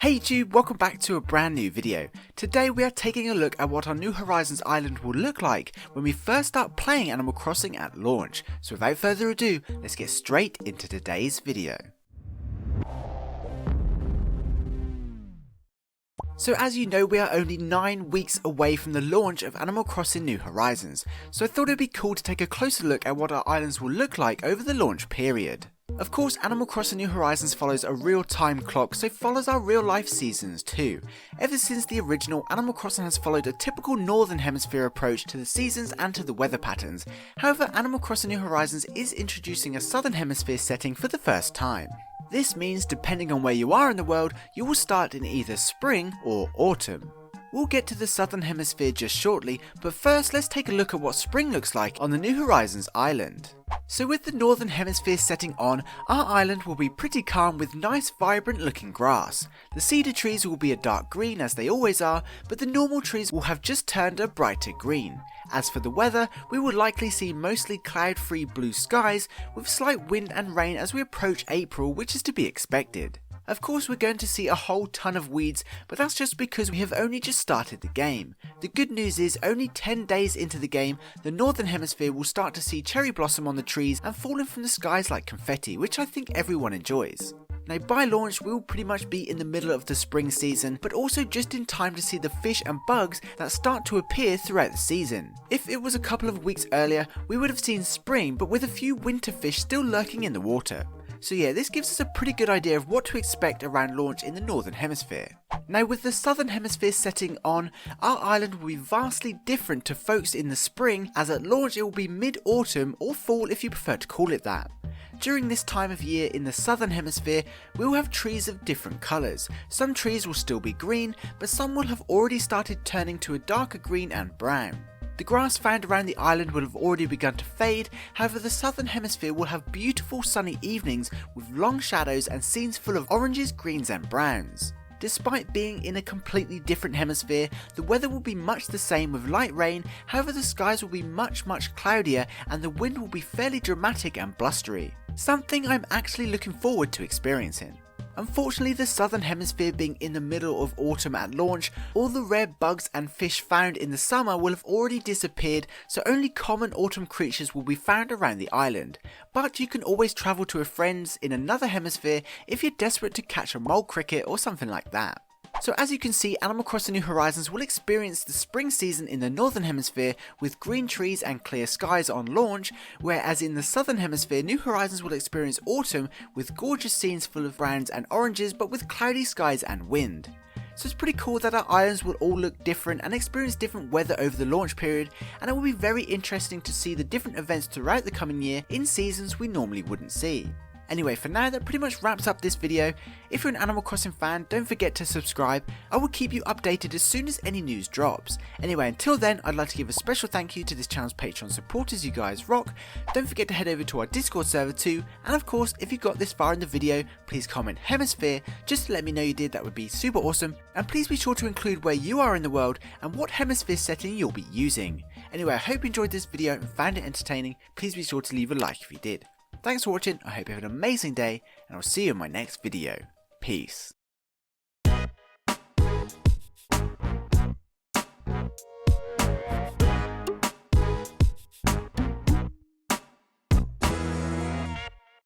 Hey YouTube, welcome back to a brand new video. Today we are taking a look at what our New Horizons island will look like when we first start playing Animal Crossing at launch. So without further ado, let's get straight into today's video. So as you know, we are only 9 weeks away from the launch of Animal Crossing New Horizons, so I thought it'd be cool to take a closer look at what our islands will look like over the launch period. Of course, Animal Crossing New Horizons follows a real-time clock, so follows our real-life seasons too. Ever since the original, Animal Crossing has followed a typical Northern Hemisphere approach to the seasons and to the weather patterns. However, Animal Crossing New Horizons is introducing a Southern Hemisphere setting for the first time. This means, depending on where you are in the world, you will start in either spring or autumn. We'll get to the Southern Hemisphere just shortly, but first let's take a look at what spring looks like on the New Horizons island. So with the Northern Hemisphere setting on, our island will be pretty calm with nice vibrant looking grass. The cedar trees will be a dark green as they always are, but the normal trees will have just turned a brighter green. As for the weather, we will likely see mostly cloud-free blue skies with slight wind and rain as we approach April, which is to be expected. Of course, we're going to see a whole ton of weeds, but that's just because we have only just started the game. The good news is, only 10 days into the game, the Northern Hemisphere will start to see cherry blossom on the trees and falling from the skies like confetti, which I think everyone enjoys. Now by launch, we will pretty much be in the middle of the spring season, but also just in time to see the fish and bugs that start to appear throughout the season. If it was a couple of weeks earlier, we would have seen spring, but with a few winter fish still lurking in the water. So yeah, this gives us a pretty good idea of what to expect around launch in the Northern Hemisphere. Now with the Southern Hemisphere setting on, our island will be vastly different to folks in the spring, as at launch it will be mid-autumn or fall if you prefer to call it that. During this time of year in the Southern Hemisphere, we will have trees of different colours. Some trees will still be green, but some will have already started turning to a darker green and brown. The grass found around the island will have already begun to fade, however the Southern Hemisphere will have beautiful sunny evenings with long shadows and scenes full of oranges, greens and browns. Despite being in a completely different hemisphere, the weather will be much the same with light rain, however the skies will be much cloudier and the wind will be fairly dramatic and blustery. Something I'm actually looking forward to experiencing. Unfortunately, the Southern Hemisphere being in the middle of autumn at launch, all the rare bugs and fish found in the summer will have already disappeared, so only common autumn creatures will be found around the island. But you can always travel to a friend's in another hemisphere if you're desperate to catch a mole cricket or something like that. So as you can see, Animal Crossing New Horizons will experience the spring season in the Northern Hemisphere with green trees and clear skies on launch, whereas in the Southern Hemisphere, New Horizons will experience autumn with gorgeous scenes full of browns and oranges but with cloudy skies and wind. So it's pretty cool that our islands will all look different and experience different weather over the launch period, and it will be very interesting to see the different events throughout the coming year in seasons we normally wouldn't see. Anyway, for now that pretty much wraps up this video. If you're an Animal Crossing fan, don't forget to subscribe. I will keep you updated as soon as any news drops. Anyway, until then, I'd like to give a special thank you to this channel's Patreon supporters. You guys rock. Don't forget to head over to our Discord server too, and of course, if you got this far in the video, please comment Hemisphere just to let me know you did. That would be super awesome, and please be sure to include where you are in the world and what hemisphere setting you'll be using. Anyway, I hope you enjoyed this video and found it entertaining. Please be sure to leave a like if you did. Thanks for watching, I hope you have an amazing day, and I'll see you in my next video. Peace.